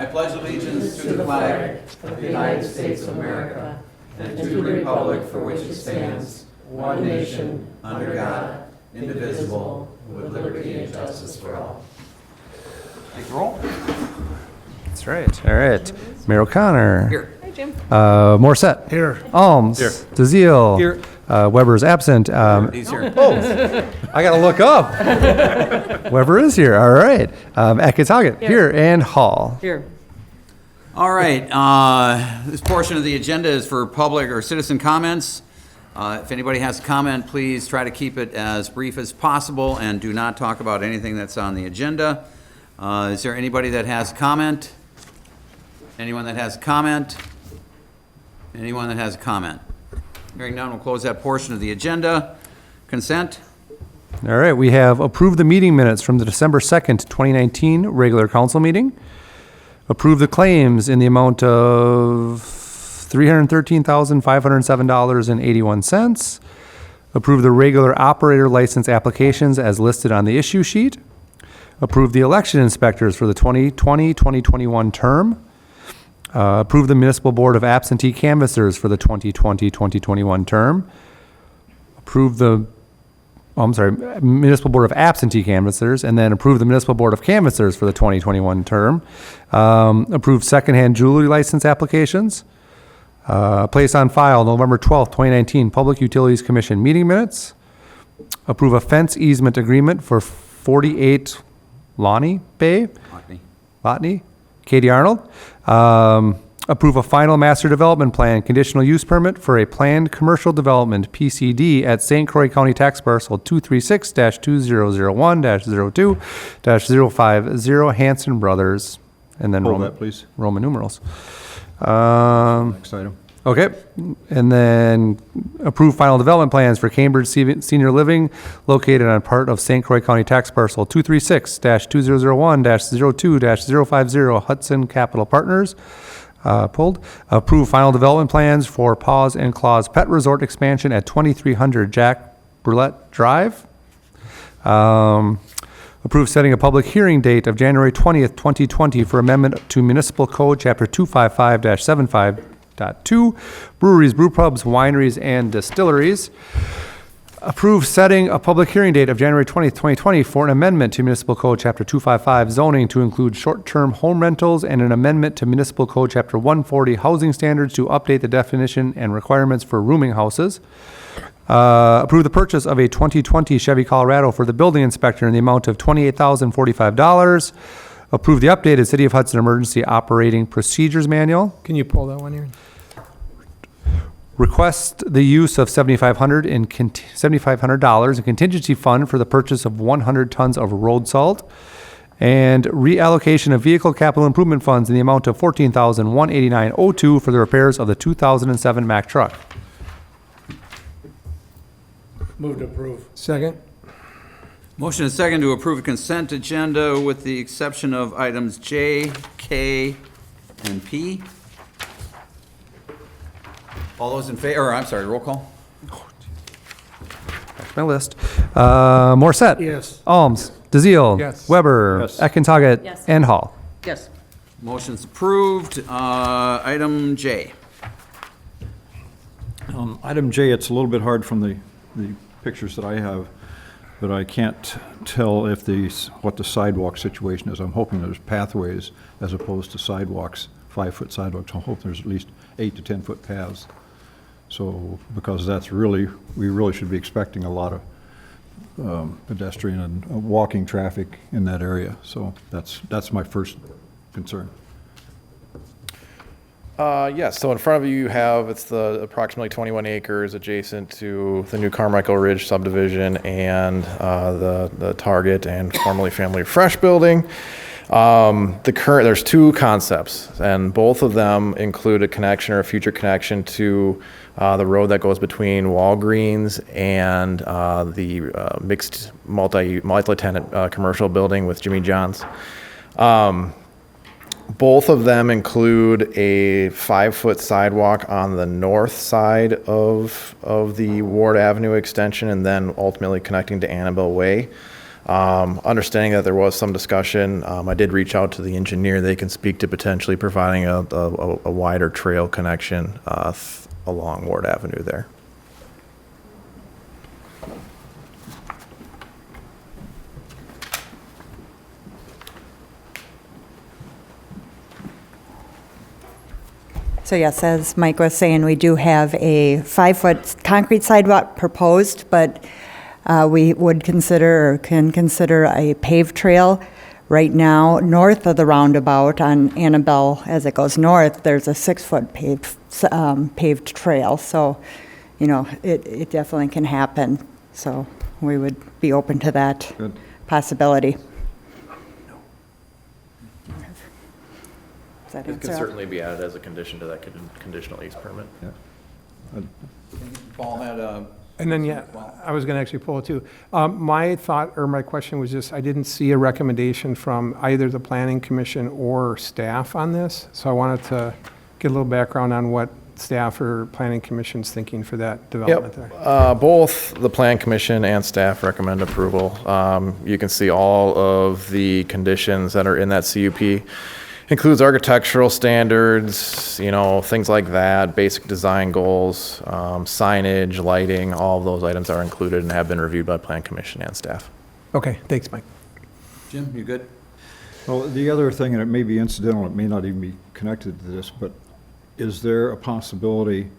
I pledge allegiance to the flag of the United States of America and to the republic for which it stands, one nation, under God, indivisible, with liberty and justice for all. Take the roll. That's right. All right. Mayor O'Connor. Here. Hi, Jim. Morissette. Here. Alms. Here. DeZiel. Here. Weber is absent. He's here. I got to look up. Weber is here. All right. Akitaget here. And Hall. Here. All right. This portion of the agenda is for public or citizen comments. If anybody has a comment, please try to keep it as brief as possible and do not talk about anything that's on the agenda. Is there anybody that has a comment? Anyone that has a comment? Anyone that has a comment? Hearing none, we'll close that portion of the agenda. Consent? All right. We have approved the meeting minutes from the December 2nd, 2019 regular council meeting. Approved the claims in the amount of $313,507.81. Approved the regular operator license applications as listed on the issue sheet. Approved the election inspectors for the 2020-2021 term. Approved the municipal board of absentee canvassers for the 2020-2021 term. Approved the, municipal board of absentee canvassers, and then approved the municipal board of canvassers for the 2021 term. Approved secondhand jewelry license applications. Placed on file November 12th, 2019 Public Utilities Commission meeting minutes. Approve a fence easement agreement for 48 Lonnie Bay. Botany. Katie Arnold. Approve a final master development plan conditional use permit for a planned commercial development PCD at St. Croix County Tax Parcel 236-2001-02-050 Hanson Brothers. And then Hold that, please. Roman numerals. Next item. Okay, and then approve final development plans for Cambridge Senior Living located on part of St. Croix County Tax Parcel 236-2001-02-050 Hudson Capital Partners. Pulled. Approve final development plans for Paws and Claws Pet Resort expansion at 2300 Jack Brulette Drive. Approve setting a public hearing date of January 20th, 2020 for amendment to Municipal Code Chapter 255-75.2, breweries, brew pubs, wineries, and distilleries. Approve setting a public hearing date of January 20th, 2020 for an amendment to Municipal Code Chapter 255 zoning to include short-term home rentals and an amendment to Municipal Code Chapter 140 housing standards to update the definition and requirements for rooming houses. Approve the purchase of a 2020 Chevy Colorado for the building inspector in the amount of $28,045. Approve the updated City of Hudson Emergency Operating Procedures Manual. Can you pull that one here? Request the use of $7,500 in contingency fund for the purchase of 100 tons of road salt. And reallocation of vehicle capital improvement funds in the amount of $14,189.02 for the repairs of the 2007 Mack truck. Move to approve. Second. Motion is second to approve a consent agenda with the exception of items J, K, and P. All those in favor, roll call. That's my list. Morissette. Yes. Alms. DeZiel. Yes. Weber. Yes. Eckentaget. Yes. And Hall. Yes. Motion's approved. Item J. Item J, it's a little bit hard from the pictures that I have, but I can't tell if what the sidewalk situation is. I'm hoping there's pathways as opposed to sidewalks, 5-foot sidewalks. I'm hoping there's at least 8 to 10-foot paths. So, because we really should be expecting a lot of pedestrian and walking traffic in that area. So that's my first concern. Yes, so in front of you have, it's the approximately 21 acres adjacent to the new Carmichael Ridge subdivision and the Target and formerly Family Fresh building. There's two concepts, and both of them include a connection or a future connection to the road that goes between Walgreens and the mixed multi-tenant commercial building with Jimmy John's. Both of them include a 5-foot sidewalk on the north side of the Ward Avenue extension and then ultimately connecting to Annabelle Way. Understanding that there was some discussion, I did reach out to the engineer. They can speak to potentially providing a wider trail connection along Ward Avenue there. So yes, as Mike was saying, we do have a 5-foot concrete sidewalk proposed, but we would consider or can consider a paved trail. Right now, north of the roundabout on Annabelle, as it goes north, there's a 6-foot paved trail. So, you know, it definitely can happen. So we would be open to that Good. possibility. Does that It could answer? certainly be added as a condition to that conditional use permit. Yeah. Paul had a. And then, yeah, I was going to actually pull it too. My thought or my question was just, I didn't see a recommendation from either the planning commission or staff on this. So I wanted to get a little background on what staff or planning commission's thinking for that development there. Both the Plan Commission and staff recommend approval. You can see all of the conditions that are in that CUP. Includes architectural standards, you know, things like that, basic design goals, signage, lighting, all of those items are included and have been reviewed by Plan Commission and staff. Okay, thanks, Mike. Jim, you good? Well, the other thing, and it may be incidental, it may not even be connected to this, but is there a possibility,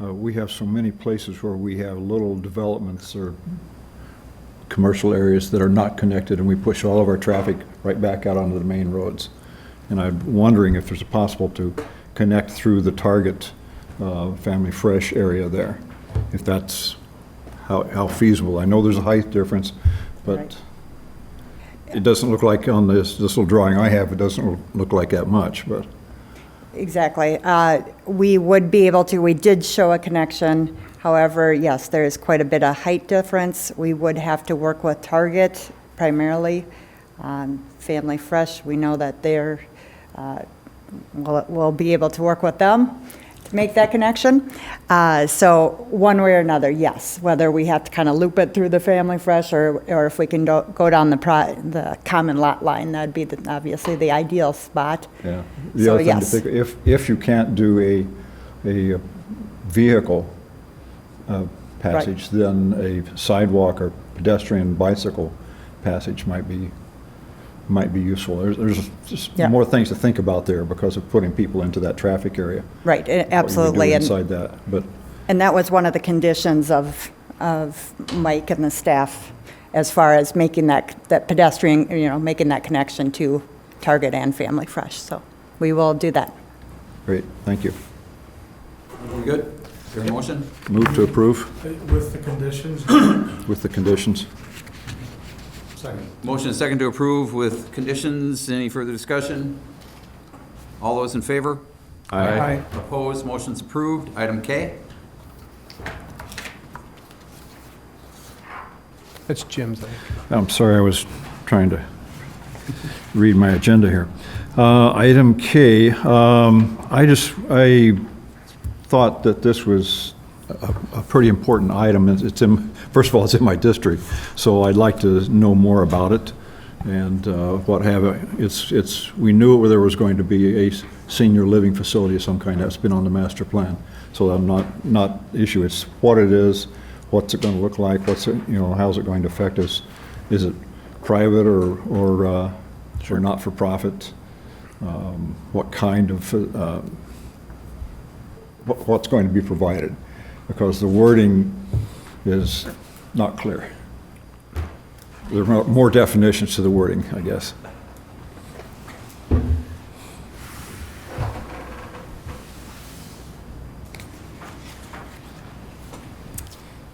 we have so many places where we have little developments or commercial areas that are not connected, and we push all of our traffic right back out onto the main roads. And I'm wondering if there's a possible to connect through the Target Family Fresh area there, if that's how feasible. I know there's a height difference, but Right. it doesn't look like on this little drawing I have, it doesn't look like that much, but. Exactly. We would be able to, we did show a connection. However, yes, there is quite a bit of height difference. We would have to work with Target primarily. Family Fresh, we know that we'll be able to work with them to make that connection. So one way or another, yes, whether we have to kind of loop it through the Family Fresh or if we can go down the common lot line, that'd be obviously the ideal spot. Yeah. The So, other thing to yes. think, if you can't do a vehicle passage, then a sidewalk or pedestrian bicycle passage might be useful. There's just Yeah. more things to think about there because of putting people into that traffic area. Right, What you would do absolutely. inside that, but. And that was one of the conditions of Mike and the staff as far as making that pedestrian, making that connection to Target and Family Fresh. So we will do that. Great, thank you. We good? Is there a motion? Move to approve With the conditions? with the conditions. Second. Motion and second to approve with conditions. Any further discussion? All those in favor? Aye. Opposed? Motion's approved. Item K. That's Jim's, I think. I'm sorry, I was trying to read my agenda here. Item K, I thought that this was a pretty important item. First of all, it's in my district, so I'd like to know more about it and what have it. We knew there was going to be a senior living facility of some kind that's been on the master plan. So I'm not issue. It's what it is, what's it going to look like, how's it going to affect us? Is it private or not for profit? What kind of what's going to be provided? Because the wording is not clear. There are more definitions to the wording, I guess.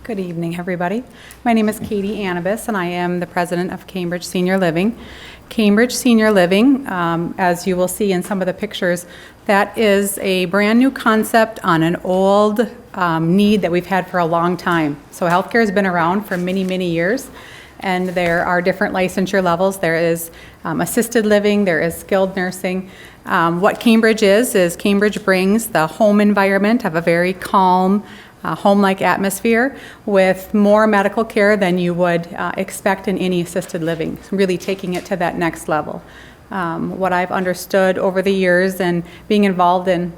Good evening, everybody. My name is Katie Annabis, and I am the president of Cambridge Senior Living. Cambridge Senior Living, as you will see in some of the pictures, that is a brand-new concept on an old need that we've had for a long time. So healthcare has been around for many, many years, and there are different licensure levels. There is assisted living, there is skilled nursing. What Cambridge is Cambridge brings the home environment of a very calm, home-like atmosphere with more medical care than you would expect in any assisted living, really taking it to that next level. What I've understood over the years and being involved in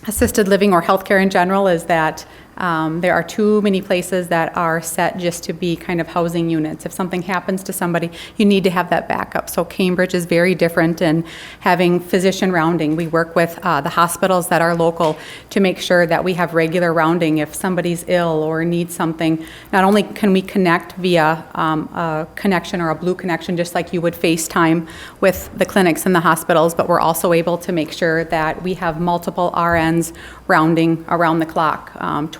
assisted living or healthcare in general is that there are too many places that are set just to be kind of housing units. If something happens to somebody, you need to have that backup. So Cambridge is very different in having physician rounding. We work with the hospitals that are local to make sure that we have regular rounding. If somebody's ill or needs something, not only can we connect via a connection or a blue connection, just like you would FaceTime with the clinics and the hospitals, but we're also able to make sure that we have multiple RNs rounding around the clock,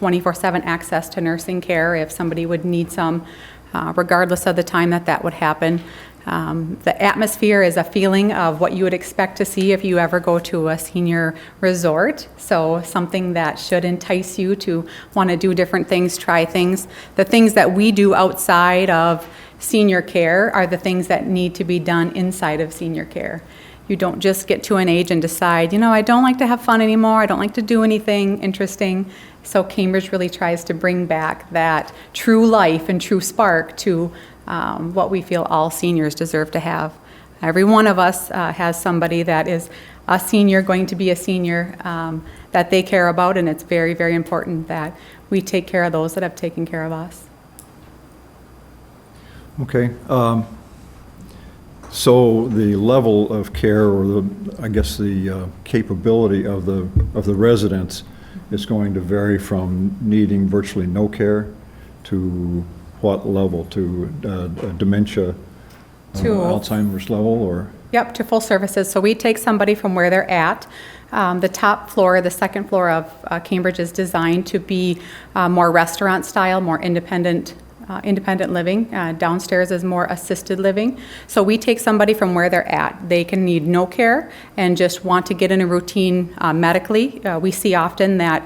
24/7 access to nursing care if somebody would need some, regardless of the time that would happen. The atmosphere is a feeling of what you would expect to see if you ever go to a senior resort. So something that should entice you to want to do different things, try things. The things that we do outside of senior care are the things that need to be done inside of senior care. You don't just get to an age and decide, I don't like to have fun anymore, I don't like to do anything interesting. So Cambridge really tries to bring back that true life and true spark to what we feel all seniors deserve to have. Every one of us has somebody that is a senior, going to be a senior, that they care about, and it's very, very important that we take care of those that have taken care of us. Okay. So the level of care, or the capability of the residents is going to vary from needing virtually no care to what level? To dementia, To- Alzheimer's level, or? Yep, to full services. So we take somebody from where they're at. The top floor, the second floor of Cambridge is designed to be more restaurant style, more independent living. Downstairs is more assisted living. So we take somebody from where they're at. They can need no care and just want to get in a routine medically. We see often that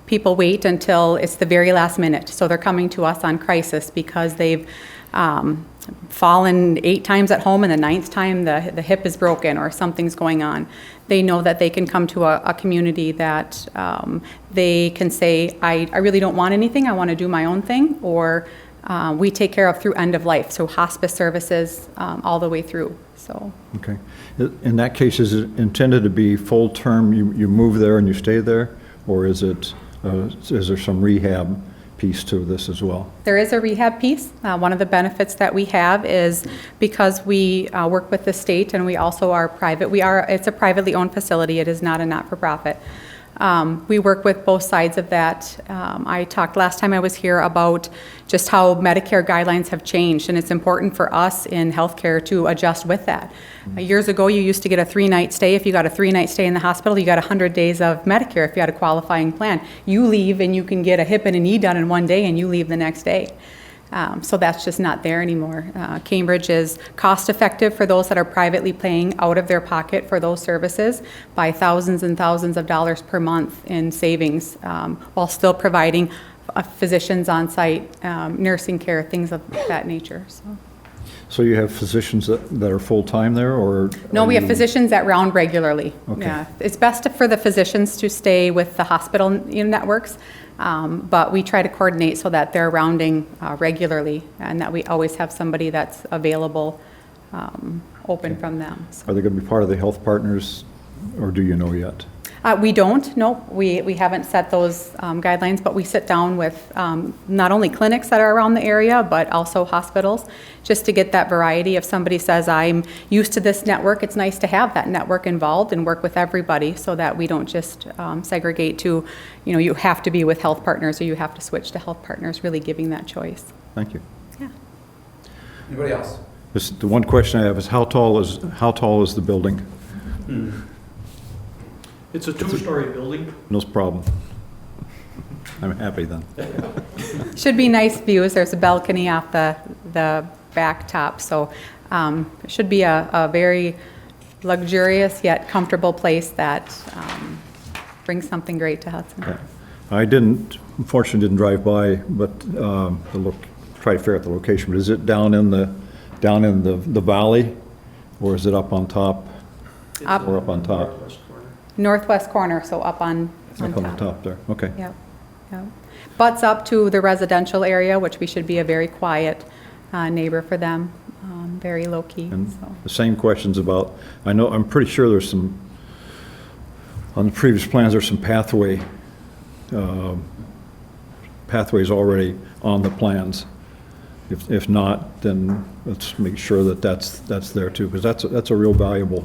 people wait until it's the very last minute. So they're coming to us on crisis because they've fallen 8 times at home and the 9th time the hip is broken or something's going on. They know that they can come to a community that they can say, I really don't want anything, I want to do my own thing, or we take care of through end of life, so hospice services all the way through. So. Okay. In that case, is it intended to be full-term, you move there and you stay there, or is there some rehab piece to this as well? There is a rehab piece. One of the benefits that we have is because we work with the state and we also are private. It's a privately owned facility. It is not a not-for-profit. We work with both sides of that. I talked last time I was here about just how Medicare guidelines have changed, and it's important for us in healthcare to adjust with that. Years ago, you used to get a 3-night stay. If you got a 3-night stay in the hospital, you got 100 days of Medicare if you had a qualifying plan. You leave and you can get a hip and a knee done in one day, and you leave the next day. So that's just not there anymore. Cambridge is cost-effective for those that are privately paying out of their pocket for those services by thousands and thousands of dollars per month in savings, while still providing physicians on site, nursing care, things of that nature. So you have physicians that are full-time there, or? No, we have physicians that round regularly. Okay. Yeah, it's best for the physicians to stay with the hospital networks, but we try to coordinate so that they're rounding regularly and that we always have somebody that's available, open from them. So. Are they going to be part of the health partners, or do you know yet? We don't, no. We haven't set those guidelines, but we sit down with not only clinics that are around the area, but also hospitals, just to get that variety. If somebody says, I'm used to this network, it's nice to have that network involved and work with everybody so that we don't just segregate to, you have to be with health partners or you have to switch to health partners, really giving that choice. Thank you. Yeah. Anybody else? The one question I have is how tall is the building? It's a 2-story building. No problem. I'm happy then. Should be nice views. There's a balcony off the back top, so it should be a very luxurious yet comfortable place that brings something great to Hudson. Okay. I unfortunately didn't drive by, but try to figure out the location. But is it down in the valley, or is it up on top? Up. Or up on top? Northwest corner. Northwest corner, so up on Up on the top. top there. Okay. Yep. Yeah. Butts up to the residential area, which we should be a very quiet neighbor for them, very low-key, And so. the same questions about, I'm pretty sure there's some, on the previous plans, there's some pathways already on the plans. If not, then let's make sure that that's there too, because that's a real valuable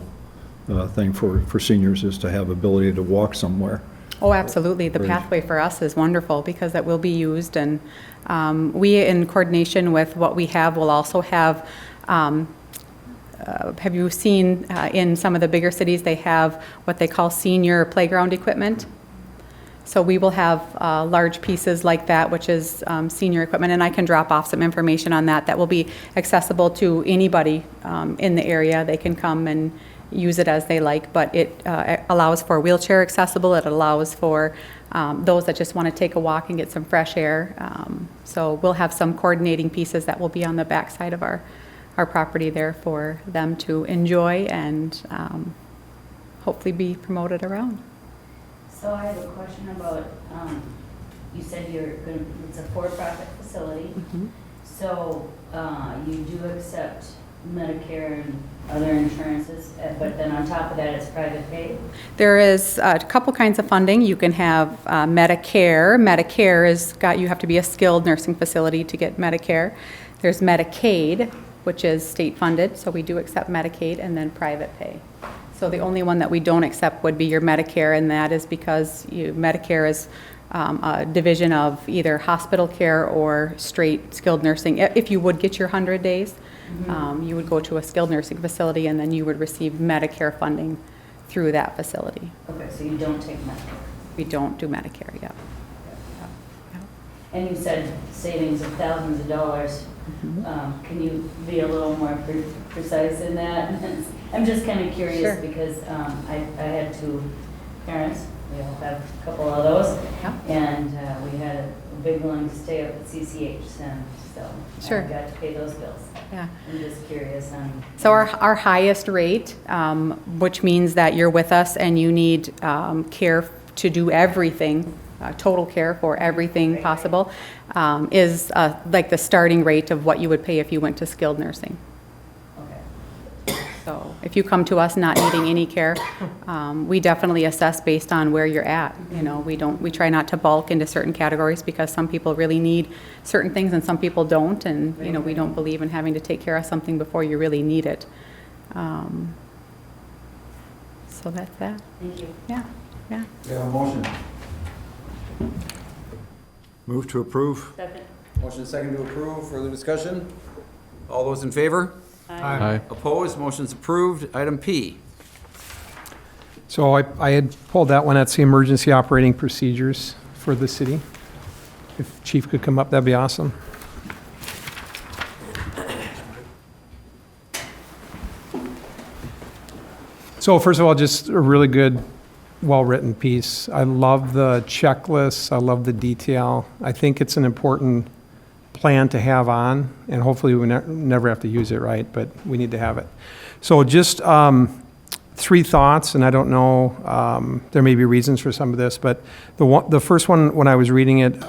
thing for seniors, is to have ability to walk somewhere. Oh, absolutely. The Right. pathway for us is wonderful because that will be used, and we, in coordination with what we have, will also have you seen in some of the bigger cities, they have what they call senior playground equipment? So we will have large pieces like that, which is senior equipment, and I can drop off some information on that. That will be accessible to anybody in the area. They can come and use it as they like, but it allows for wheelchair accessible. It allows for those that just want to take a walk and get some fresh air. So we'll have some coordinating pieces that will be on the backside of our property there for them to enjoy and hopefully be promoted around. So I have a question about, you said it's a for-profit facility. Mm-hmm. So you do accept Medicare and other insurances, but then on top of that, it's private pay? There is a couple kinds of funding. You can have Medicare. Medicare you have to be a skilled nursing facility to get Medicare. There's Medicaid, which is state funded, so we do accept Medicaid, and then private pay. So the only one that we don't accept would be your Medicare, and that is because Medicare is a division of either hospital care or straight skilled nursing. If you would get your 100 days, you would go to a skilled nursing facility, and then you would receive Medicare funding through that facility. Okay, so you don't take Medicare. We don't do Medicare, yeah. And you said savings of thousands of dollars. Can you be a little more precise in that? I'm just kind of curious Sure. because I had two parents. We all have a couple of those. Yeah. And we had a big one to stay up at CCH, and so Sure. I got to pay those bills. Yeah. I'm just curious on. So our highest rate, which means that you're with us and you need care to do everything, total care for everything possible, is like the starting rate of what you would pay if you went to skilled nursing. Okay. So if you come to us not needing any care, we definitely assess based on where you're at. You know, we try not to bulk into certain categories because some people really need certain things and some people don't, and you know, we don't believe in having to take care of something before you really need it. So that's that. Thank you. Yeah, yeah. We have a motion. Move to approve? Second. Motion and second to approve. Further discussion? All those in favor? Aye. Opposed? Motion's approved. Item P. So I had pulled that one. That's the emergency operating procedures for the city. If Chief could come up, that'd be awesome. So first of all, just a really good, well-written piece. I love the checklists. I love the detail. I think it's an important plan to have on, and hopefully we never have to use it, right? But we need to have it. So just three thoughts, and I don't know, there may be reasons for some of this, but the first one, when I was reading it,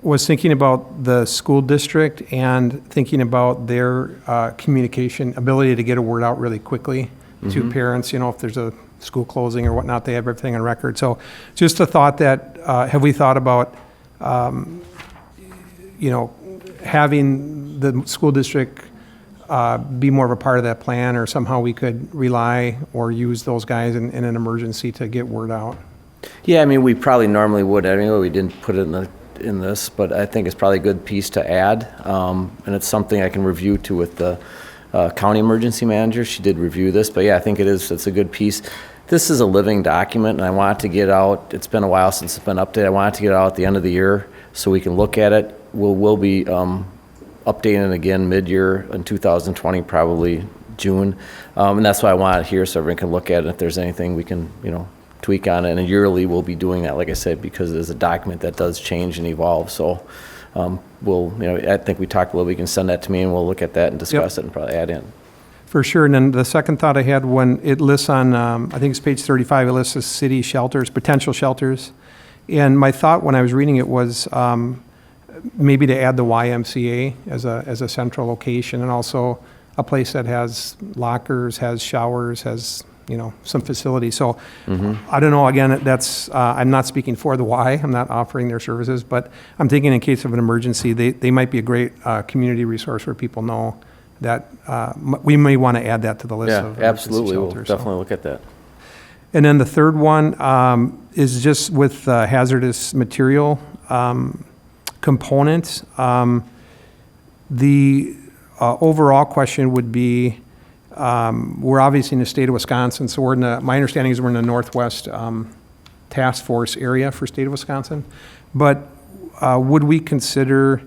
was thinking about the school district and thinking about their communication, ability to get a word out really quickly to parents. You know, if there's a school closing or whatnot, they have everything on record. So just a thought that, have we thought about, you know, having the school district be more of a part of that plan, or somehow we could rely or use those guys in an emergency to get word out? Yeah, I mean, we probably normally would anyway. We didn't put it in this, but I think it's probably a good piece to add. And it's something I can review too with the county emergency manager. She did review this, but yeah, I think it's a good piece. This is a living document, and I want it to get out. It's been a while since it's been updated. I want it to get out at the end of the year so we can look at it. We'll be updating it again mid-year in 2020, probably June. And that's why I want it here so everyone can look at it. If there's anything we can, you know, tweak on it. And yearly we'll be doing that, like I said, because it is a document that does change and evolve. So we'll, you know, I think we talked a little, we can send that to me and we'll look at that and discuss it and probably add in. For sure. And then the second thought I had, when it lists on, I think it's page 35, it lists the city shelters, potential shelters. And my thought when I was reading it was maybe to add the YMCA as a central location, and also a place that has lockers, has showers, has, some facilities. So I don't know, again, that's, I'm not speaking for the Y, I'm not offering their services, but I'm thinking in case of an emergency, they might be a great community resource where people know that we may want to add that to the list Yeah, of emergency absolutely. We'll shelters. So. definitely look at that. And then the third one is just with hazardous material components. The overall question would be, we're obviously in the state of Wisconsin, so my understanding is we're in the Northwest Task Force area for state of Wisconsin. But would we consider,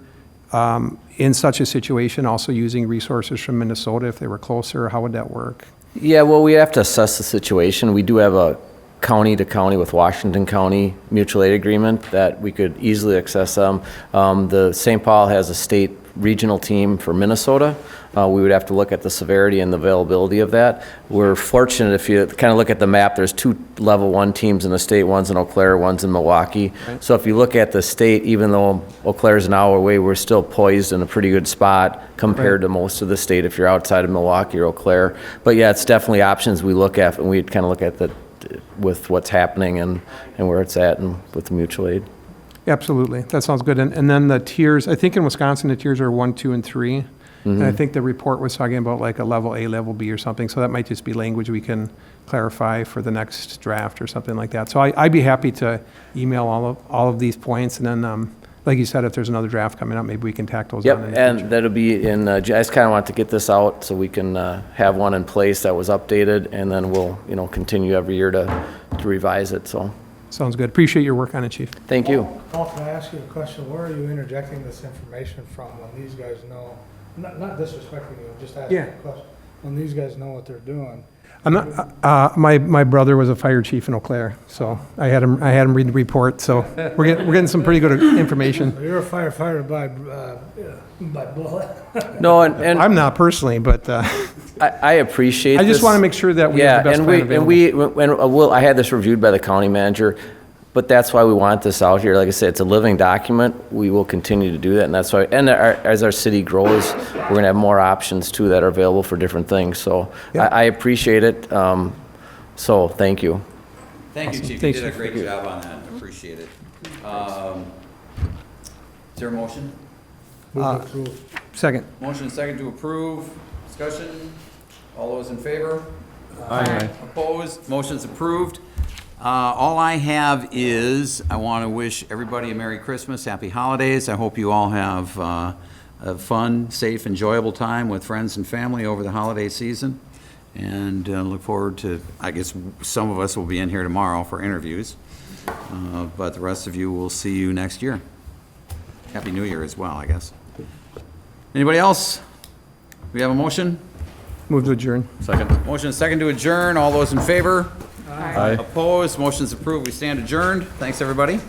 in such a situation, also using resources from Minnesota if they were closer? How would that work? Yeah, well, we have to assess the situation. We do have a county-to-county with Washington County mutual aid agreement that we could easily access them. The St. Paul has a state regional team for Minnesota. We would have to look at the severity and the availability of that. We're fortunate, if you kind of look at the map, there's 2 level 1 teams in the state, one's in Eau Claire, one's in Milwaukee. Right. So if you look at the state, even though Eau Claire's an hour away, we're still poised in a pretty good spot compared Right. to most of the state if you're outside of Milwaukee or Eau Claire. But yeah, it's definitely options we look at, and we kind of look at with what's happening and where it's at and with the mutual aid. Absolutely, that sounds good. And then the tiers, I think in Wisconsin, the tiers are 1, 2, and 3. And I think the report was talking about like a level A, level B or something, so that might just be language we can clarify for the next draft or something like that. So I'd be happy to email all of these points, and then, like you said, if there's another draft coming up, maybe we can tack those Yep, on in the and future. that'll be in, I just kind of want to get this out so we can have one in place that was updated, and then we'll, continue every year to revise it, so, Sounds good. Appreciate your work on it, Chief. thank you. Paul, can I ask you a question? Where are you interjecting this information from when these guys know, not disrespecting you, just asking Yeah. a question, when these guys know what they're doing? I'm not. My brother was a fire chief in Eau Claire, so I had him read the report. So we're getting some pretty good information. You're a firefighter by bullet. No, and I'm not personally, but I appreciate this. I just want to make sure that we have the best plan available. I had this reviewed by the county manager, but that's why we want this out here. Like I said, it's a living document. We will continue to do that, and that's why, and as our city grows, we're gonna have more options too that are available for different things. So Yeah. I appreciate it. So thank you. Thank you, Chief. Thanks, You did a Chief. great job on that. Appreciate it. Is there a motion? Move to approve. Second. Motion and second to approve. Discussion? All those in favor? Aye. Opposed? Motion's approved. All I have is, I want to wish everybody a Merry Christmas, Happy Holidays. I hope you all have a fun, safe, enjoyable time with friends and family over the holiday season. And look forward to, I guess, some of us will be in here tomorrow for interviews. But the rest of you, will see you next year. Happy New Year as well, I guess. Anybody else? We have a motion? Move to adjourn. Second. Motion and second to adjourn. All those in favor? Aye. Opposed? Motion's approved. We stand adjourned. Thanks, everybody.